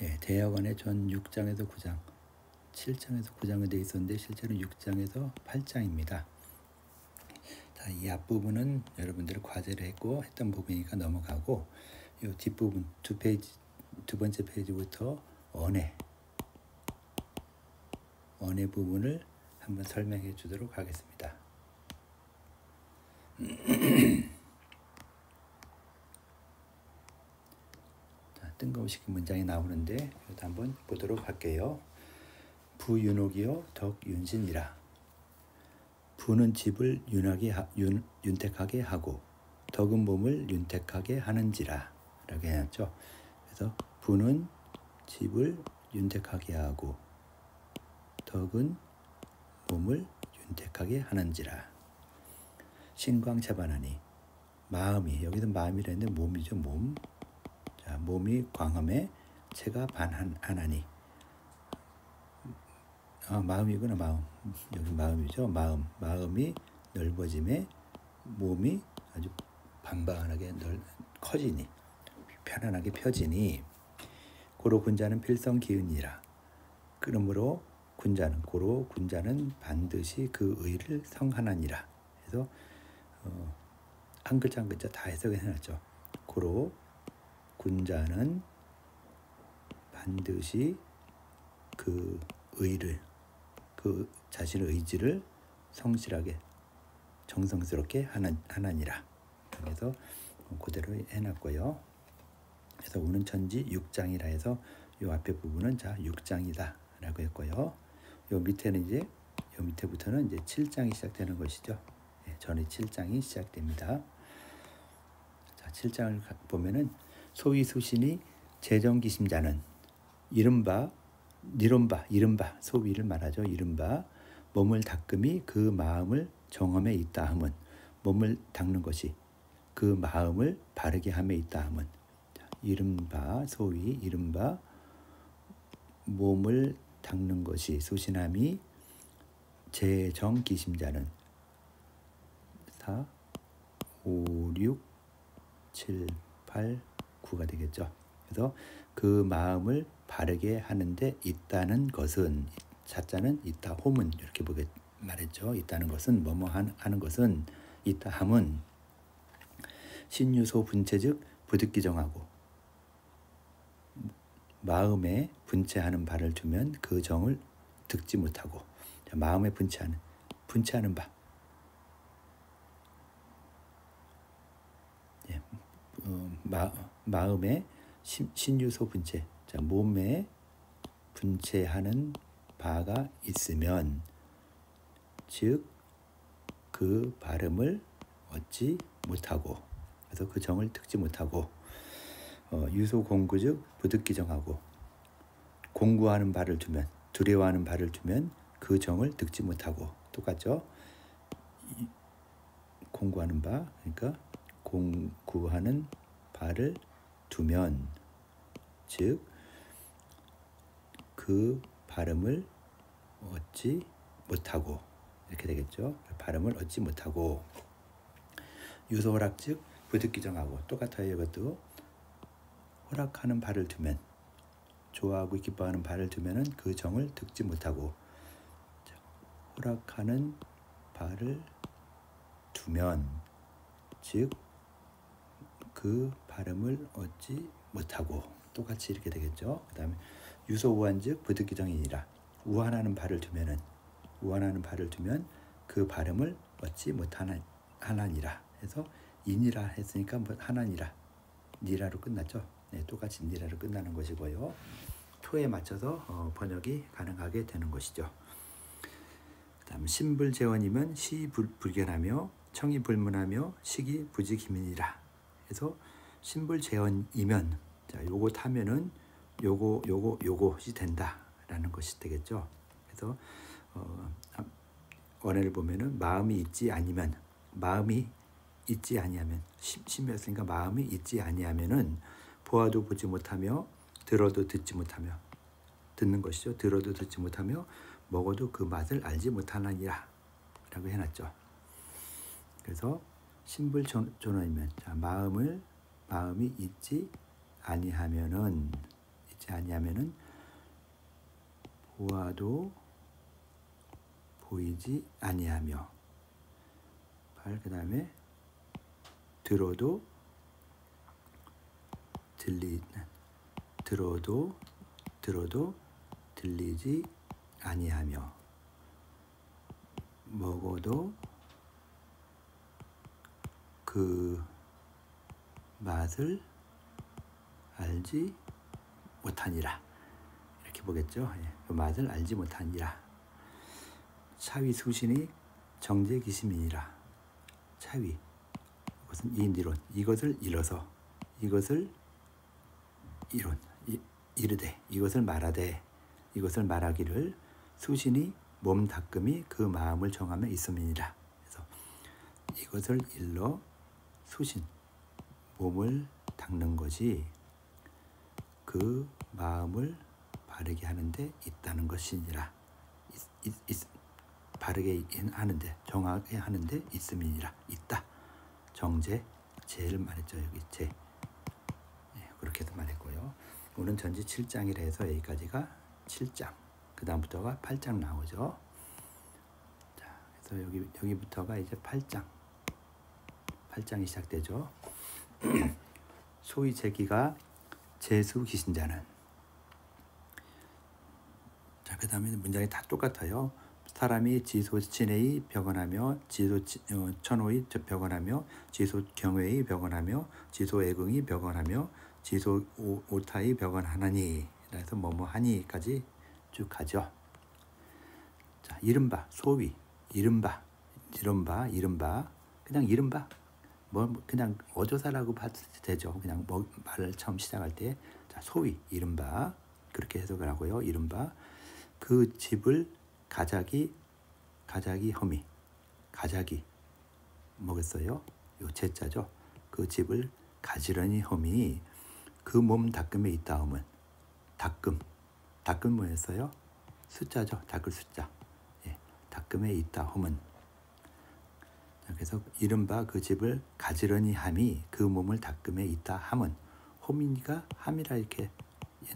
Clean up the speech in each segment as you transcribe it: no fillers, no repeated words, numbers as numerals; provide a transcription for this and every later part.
예, 대학원에 전 6장에서 9장, 7장에서 9장이 되어 있었는데 실제로 6장에서 8장입니다. 자, 이 앞부분은 여러분들 과제를 했고 했던 부분이니까 넘어가고 이 뒷부분 두 번째 페이지부터 언해 부분을 한번 설명해 주도록 하겠습니다. 자, 뜬금없이 문장이 나오는데 이것도 한번 보도록 할게요. 부윤옥이요 덕윤신이라. 부는 집을 윤택하게 하고 덕은 몸을 윤택하게 하는지라 라고 해놨죠. 그래서 부는 집을 윤택하게 하고 덕은 몸을 윤택하게 하는지라. 신광차반하니 마음이, 여기서 마음이라 했는데 몸이죠. 몸. 자, 몸이 광함에 체가 반하나니. 마음이구나. 마음. 여기 마음이죠. 마음이 넓어짐에 몸이 아주 반반하게 커지니, 편안하게 펴지니. 고로 군자는 필성기은이라. 그러므로 군자는 반드시 그 의를 성하나니라. 그래서 한 글자 한 글자 다 해석을 해놨죠. 고로 군자는 반드시 그 의를, 그 자신의 의지를 성실하게 정성스럽게 하나니라. 그래서 그대로 해놨고요. 그래서 오는 천지 6장이라 해서 이 앞에 부분은 자 6장이다 라고 했고요. 요 밑에는 이제 요 밑에부터는 이제 7장이 시작되는 것이죠. 전에 7장이 시작됩니다. 자, 7장을 보면은 소위 수신이 재정기심자는 이른바 소위를 말하죠. 이른바 몸을 닦음이 그 마음을 정함에 있다 함은, 몸을 닦는 것이 그 마음을 바르게 함에 있다 함은, 이른바 소위 이른바 몸을 닦는 것이 수신함이 재정기심자는 4, 5, 6, 7, 8, 9가 되겠죠. 그래서 그 마음을 바르게 하는데 있다는 것은, 자자는 있다 홈은 이렇게 보게 말했죠. 있다는 것은 뭐뭐 하는 것은, 있다 함은 신유소 분체즉 부득기 정하고 마음에 분체하는 바를 두면 그 정을 득지 못하고. 자, 마음에 분체하는 바. 예, 마음에 신유소 분체. 자, 몸에 분체하는 바가 있으면 즉 그 발음을 얻지 못하고, 그래서 그 정을 득지 못하고. 유소 공구즉 부득기 정하고 공구하는 바를 두면, 두려워하는 바를 두면 그 정을 득지 못하고. 똑같죠. 공구하는 바, 그러니까 공구하는 바를 두면 즉 그 발음을 얻지 못하고, 이렇게 되겠죠. 발음을 얻지 못하고. 유소호락 즉 부득기 정하고. 똑같아요. 이것도 허락하는 바를 두면, 좋아하고 기뻐하는 바를 두면은 그 정을 득지 못하고. 허락하는 바를 두면 즉 그 발음을 얻지 못하고. 똑같이 이렇게 되겠죠. 그 다음에 유소우한 즉 부득기 정이니라. 우한하는 바를 두면 그 발음을 얻지 못하나니라. 해서 이니라 했으니까 뭐 하나니라, 니라로 끝났죠. 네, 똑같이 니라로 끝나는 것이고요. 토에 맞춰서 번역이 가능하게 되는 것이죠. 그다음 신불재원이면 시불견하며 청이 불문하며 식이 부지기민이라. 그래서 신불재원이면, 자, 요거 타면은 요것이 된다라는 것이 되겠죠. 그래서 원해를 보면은 마음이 있지 아니하면, 신이었으니까 마음이 있지 아니하면은 보아도 보지 못하며 들어도 듣지 못하며, 듣는 것이죠. 들어도 듣지 못하며 먹어도 그 맛을 알지 못하나니라 라고 해놨죠. 그래서 신불존원이면, 자, 마음이 있지 보이지 아니하면은 보아도 보이지 아니하며 8. 그 다음에 들어도 들리지 아니하며 먹어도 그 맛을 알지 못하니라. 이렇게 보겠죠. 그 맛을 알지 못하니라. 차위 수신이 정제 기심이니라. 차위, 이것은 이인이론, 이것을 일어서, 이것을 이론, 이르되, 이것을 말하되, 이것을 말하기를 수신이 몸 닦음이 그 마음을 정하며 있음이니라. 그래서 이것을 일러 수신, 몸을 닦는 것이 그 마음을 바르게 하는데 있다는 것이니라. 바르게 하는데, 정하게 하는데 있음이니라. 있다. 정제, 제를 말했죠. 여기 제. 그렇게도 말했고요. 오늘 전지 7장이라 해서 여기까지가 7장. 그 다음부터가 8장 나오죠. 자, 그래서 여기부터가 이제 8장이 시작되죠. 소위 제기가 재수 기신자는. 자, 그 다음에 문장이 다 똑같아요. 사람이 지소 친해의 벽언하며 지소 천호의 벽언하며 지소 경외의 벽언하며 지소 애긍의 벽언하며 지소 오타의 벽언하나니. 그래서 뭐뭐하니까지 쭉 가죠. 자, 이른바 소위, 이른바 그냥 이른바 뭐 그냥 어조사라고 봐도 되죠. 그냥 뭐 말을 처음 시작할 때, 자, 소위 이른바 그렇게 해석을 하고요. 이른바 그 집을 가작이 허미, 가작이 뭐겠어요? 요 제자죠. 그 집을 가지런히 허미 그 몸 닦음에 있다함은, 닦음 뭐였어요? 숫자죠. 닦을 숫자. 닦음에 있다함은. 그래서 이른바 그 집을 가지런히 함이 그 몸을 닦음에 있다 함은, 홈이니까 함이라 이렇게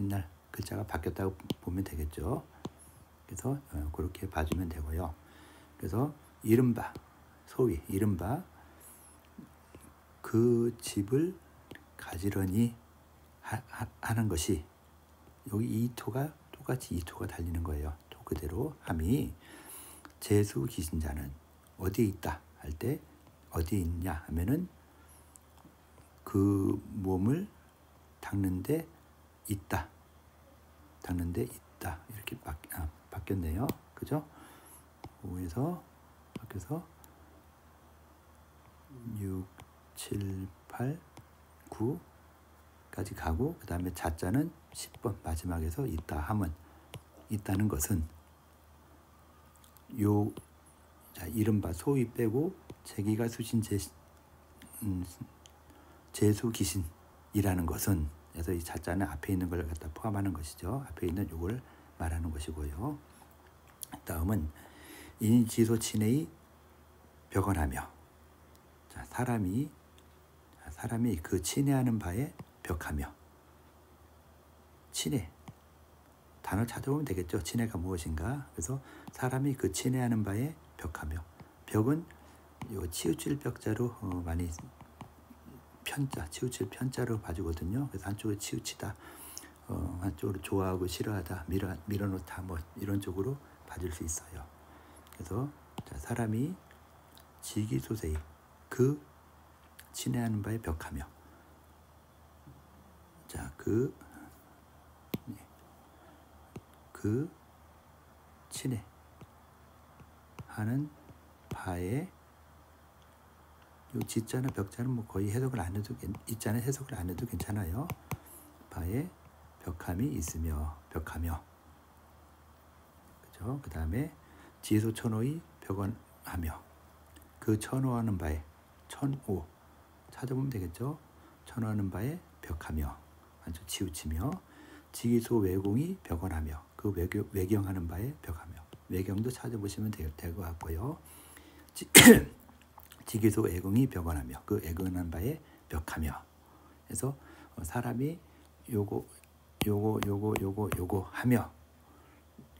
옛날 글자가 바뀌었다고 보면 되겠죠. 그래서 그렇게 봐주면 되고요. 그래서 이른바, 소위 이른바 그 집을 가지런히 하는 것이, 여기 이 토가 똑같이 이 토가 달리는 거예요. 토 그대로 함이 재수 기신자는 어디에 있다 할 때 어디에 있냐 하면은 그 몸을 닦는데 있다. 이렇게 바뀌었네요. 그죠? 5에서 바뀌어서 6, 7, 8, 9까지 가고, 그 다음에 자자는 10번 마지막에서 있다 함은, 있다는 것은 요, 자, 이른바 소위 빼고 제기가 수신 재수 기신이라는 것은, 그래서 이 자자는 앞에 있는 걸 갖다 포함하는 것이죠. 앞에 있는 요걸 말하는 것이고요. 다음은 인지소 친해의 벽언하며, 자, 사람이 그 친해하는 바에 벽하며. 친해, 단어 찾아보면 되겠죠. 친해가 무엇인가. 그래서 사람이 그 친해하는 바에 벽하며. 벽은 요 치우칠 벽자로 많이 편자, 치우칠 편자로 봐주거든요. 그래서 한쪽으로 치우치다, 한쪽으로 좋아하고 싫어하다, 밀어놓다, 뭐 이런 쪽으로 봐줄 수 있어요. 그래서 자, 사람이 지기소세히 그 친해하는 바에 벽하며. 자, 그 친해하는 바에, 요 지자나 벽자는 뭐 거의 해석을 안 해도, 이자는 해석을 안 해도 괜찮아요. 바에 벽함이 있으며, 벽하며. 그죠? 그 다음에 지소 천호의 벽언하며, 그 천호하는 바에, 천호 찾아보면 되겠죠. 천호하는 바에 벽하며, 한쪽 치우치며. 지기소 외공이 벽언하며, 그 외경하는 바에 벽하며. 외경도 찾아보시면 될 것 같고요. 지기소 애긍이 벽언하며, 그 애긍한 바에 벽하며. 그래서 사람이 요거 요거 하며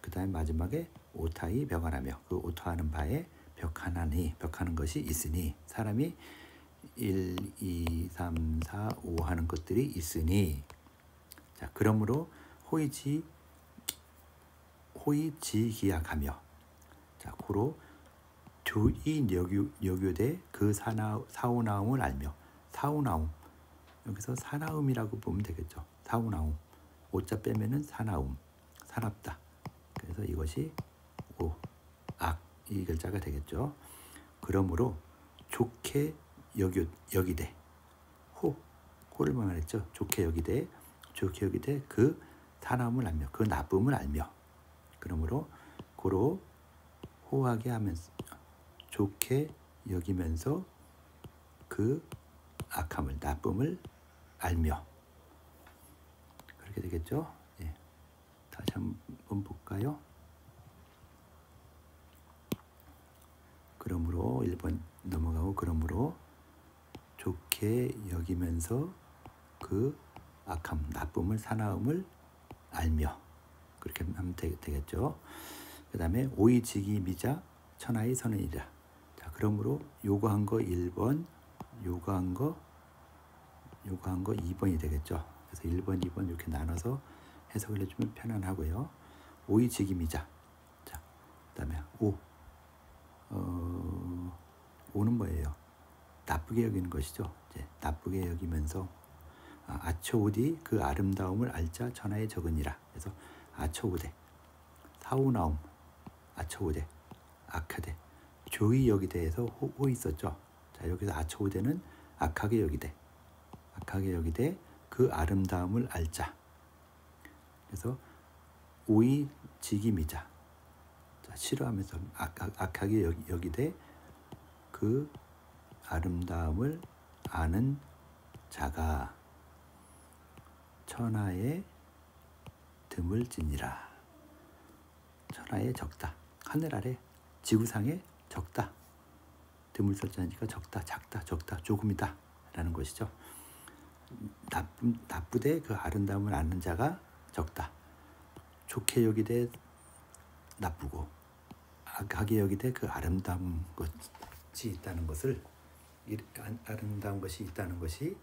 그 다음에 마지막에 오타이 벽하나며 그 오타하는 바에 벽하는 것이 있으니 사람이 1, 2, 3, 4, 5 하는 것들이 있으니 자 그러므로 호의지기약하며 자 고로 주의 여교되 그 사우나움을 알며 사우나움 여기서 사나움이라고 보면 되겠죠. 사우나움 오자 빼면은 사나움 사납다. 그래서 이것이 이 글자가 되겠죠. 그러므로 좋게 여기되 호를 말했죠. 좋게 여기되 그 사나움을 알며 그 나쁨을 알며 그러므로 고로 호하게 하면서 좋게 여기면서 그 악함을 나쁨을 알며 그렇게 되겠죠. 예. 다시 한번 볼까요? 그러므로 1번 넘어가고 그러므로 좋게 여기면서 그 악함 나쁨을 사나움을 알며 그렇게 하면 되겠죠. 그 다음에 오이지기 미자 천하의 선언이라. 자 그러므로 요구한 거 1번 요구한 거 2번이 되겠죠. 그래서 1번 2번 이렇게 나눠서 해석을 해주면 편안하고요. 오이지기 미자 자 그 다음에 오는 뭐예요? 나쁘게 여기는 것이죠. 이제 나쁘게 여기면서 아초우디 그 아름다움을 알자 천하에 적으니라. 그래서 아초우대 사우나움 아초우대 악하대 조의 여기대에서 호 있었죠. 자 여기서 아초우대는 악하게 여기대 그 아름다움을 알자. 그래서 오이 지기미자 자 싫어하면서 악하게 여기대 그 아름다움을 아는 자가 천하에 드물지니라. 천하에 적다. 하늘 아래 지구상에 적다. 드물설자니까 적다, 작다, 적다, 조금이다 라는 것이죠. 나쁘되 그 아름다움을 아는 자가 적다. 좋게 여기되 나쁘고 악하게 여기되 그 아름다운 것이 있다는 것을 아름다운 것이 있다는 것이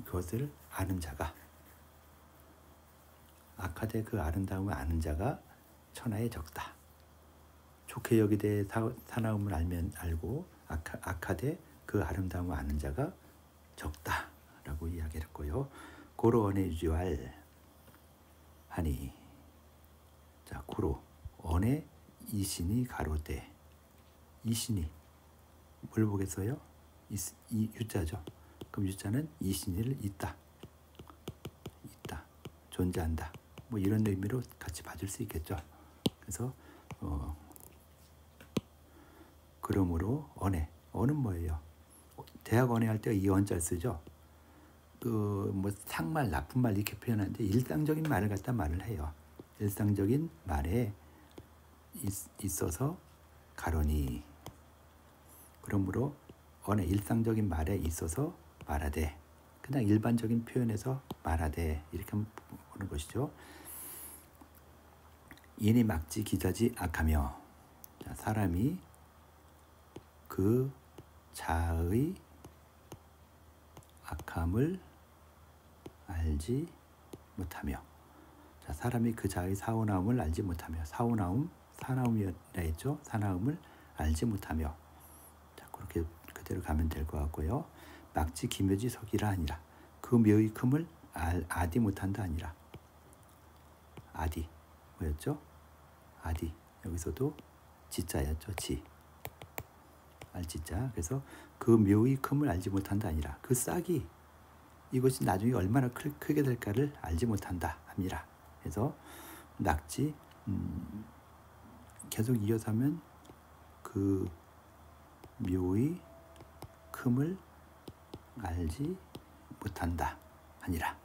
그것을 아는 자가 악하되 그 아름다움을 아는 자가 천하에 적다. 좋게 여기되 사나움을 알면 알고 악하되 그 아름다움을 아는 자가 적다라고 이야기를 했고요. 고로 언에 유지할 하니 자 고로 언에 이신이 가로되 이신이 뭘 보겠어요? 이 유자죠. 그럼 유자는 이신이를 있다 존재한다 뭐 이런 의미로 같이 봐줄 수 있겠죠. 그래서 그러므로 언은 뭐예요? 대학 언해할 때 이 언자를 쓰죠. 그 뭐 상말 나쁜 말 이렇게 표현하는데 일상적인 말을 갖다 말을 해요. 일상적인 말에 있어서 가로니 그러므로 언해 일상적인 말에 있어서 말하되 그냥 일반적인 표현에서 말하되 이렇게 보는 것이죠. 이니 막지 기자지 악하며 자, 사람이 그 자의 악함을 알지 못하며 자, 사람이 그 자의 사우나움을 알지 못하며 사나움이라 했죠. 사나움을 알지 못하며 자, 그렇게 그대로 가면 될 것 같고요. 막지 기묘지 석이라 아니라 그 묘의 큼을 아디 못한다 아니라 아디 뭐였죠? 아디 여기서도 지자였죠. 알지자. 그래서 그 묘의 큼을 알지 못한다 아니라 그 싹이 이것이 나중에 얼마나 크게 될까를 알지 못한다 합니다. 그래서 낙지 계속 이어서 하면 그 묘의 큼을 알지 못한다 아니라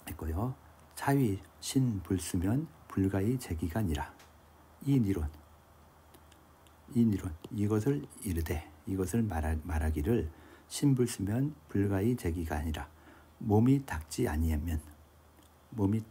했고요. 차위 신 불수면 불가의 제기가 아니라 이 니론 이것을 이르되 이것을 말하기를 신불수면 불가의 제기가 아니라 몸이 닿지 아니하면 몸을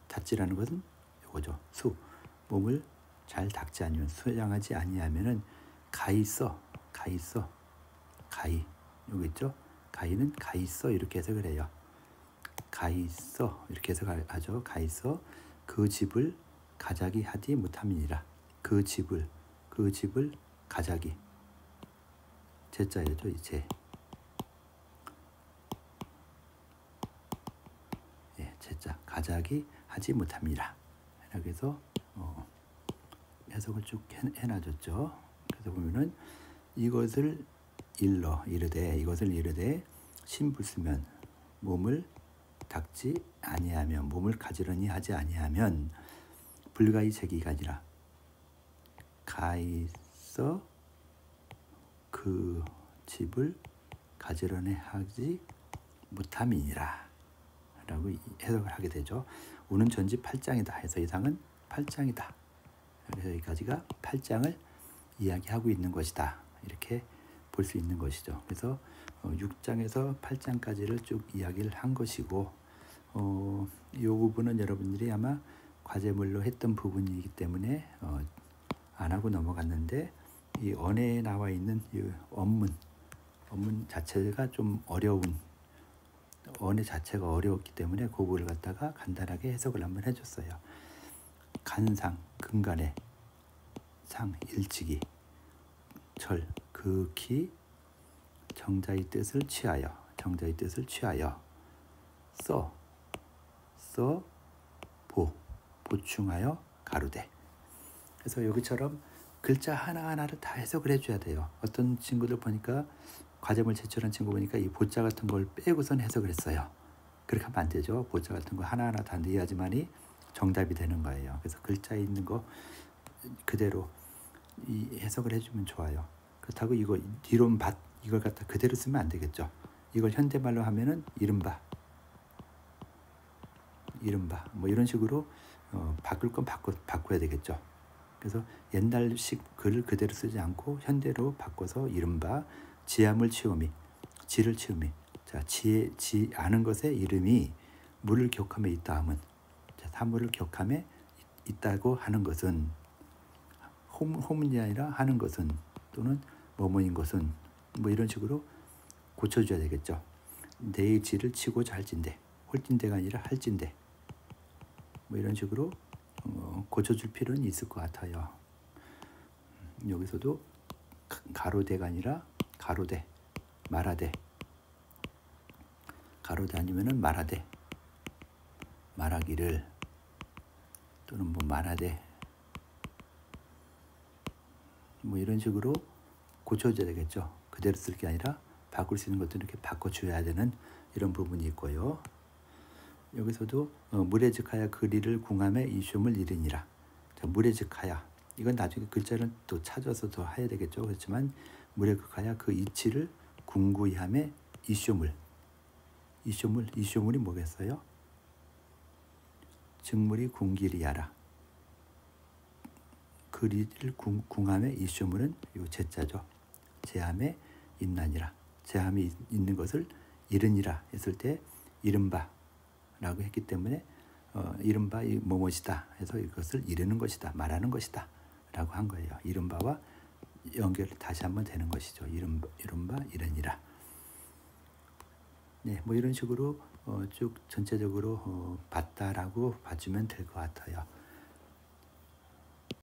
닿지라는 것은 이거죠. 몸을 잘 닦지 아니면 수양하지 아니하면은 가히 써 여기 있죠. 가히는 가히 써 이렇게 해석을 해요. 가히 써 이렇게 해석하죠. 가히 써 그 집을 가자기 하지 못함이니라. 그 집을 가자기 제자예죠. 이제 제자 가자기 하지 못함이라. 그래서 해석을 쭉 해놔줬죠. 그래서 보면은 이것을 이르되 신불수면 몸을 닦지 아니하면 몸을 가지런히 하지 아니하면 불가히 제기가 아니라 가히서 그 집을 가지런히 하지 못함이니라 라고 해석을 하게 되죠. 우는 전지 8장이다 해서 이상은 8장이다. 그래서 여기까지가 8장을 이야기하고 있는 것이다. 이렇게 볼 수 있는 것이죠. 그래서 6장에서 8장까지를 쭉 이야기를 한 것이고 이 부분은 여러분들이 아마 과제물로 했던 부분이기 때문에 안 하고 넘어갔는데 이 언어에 나와 있는 이 원문 자체가 좀 언어 자체가 어려웠기 때문에 그거를 갖다가 간단하게 해석을 한번 해줬어요. 간상, 근간에 상, 일치기, 절, 극히 정자의 뜻을 취하여 보충하여 가로되. 그래서 여기처럼 글자 하나하나를 다 해석을 해줘야 돼요. 어떤 친구들 보니까 과제물 제출한 친구 보니까 이 보자 같은 걸 빼고선 해석을 했어요. 그렇게 하면 안 되죠. 보자 같은 거 하나하나 다 넣어야지만이 정답이 되는 거예요. 그래서 글자에 있는 거 그대로 이 해석을 해주면 좋아요. 그렇다고 이론 밭 이걸 갖다 그대로 쓰면 안 되겠죠. 이걸 현대말로 하면은 이른바 뭐 이런 식으로 바꿀 건 바꿔야 되겠죠. 그래서 옛날식 글을 그대로 쓰지 않고 현대로 바꿔서 이른바 지함을 치우미, 지를 치우미. 자, 지 아는 것의 이름이 물을 격함에 있다 함은, 자, 사물을 격함에 있다고 하는 것은 호문이 아니라 하는 것은 또는 뭐뭐인 것은 뭐 이런 식으로 고쳐줘야 되겠죠. 내의 지를 치고자 할진대, 홀진대가 아니라 할진대. 뭐 이런 식으로 고쳐줄 필요는 있을 것 같아요. 여기서도 가로대가 아니라 가로대, 말하대. 가로대 아니면은 말하대, 말하기를 또는 뭐 말하대 뭐 이런 식으로 고쳐줘야 되겠죠. 그대로 쓸 게 아니라 바꿀 수 있는 것도 이렇게 바꿔줘야 되는 이런 부분이 있고요. 여기서도 무례즉하야 그리를 궁함에 이시옴을 이르니라. 자, 무례즉하야 이건 나중에 글자를 또 찾아서 더 해야 되겠죠. 그렇지만 무례즉하야 그 이치를 궁구히 함에 이시오물이 뭐겠어요? 즉물이 궁기리하라. 그리를 궁함에 이시오물은 요 제자죠. 제함에 있나니라. 제함이 있는 것을 이르니라 했을 때 이른바 라고 했기 때문에 이른바 뭐뭐시다 해서 이것을 이르는 것이다, 말하는 것이다 라고 한 거예요. 이른바와 연결 다시 한번 되는 것이죠. 이른바 이르니라. 네, 뭐 이런 식으로 쭉 전체적으로 봤다라고 봐주면 될 것 같아요.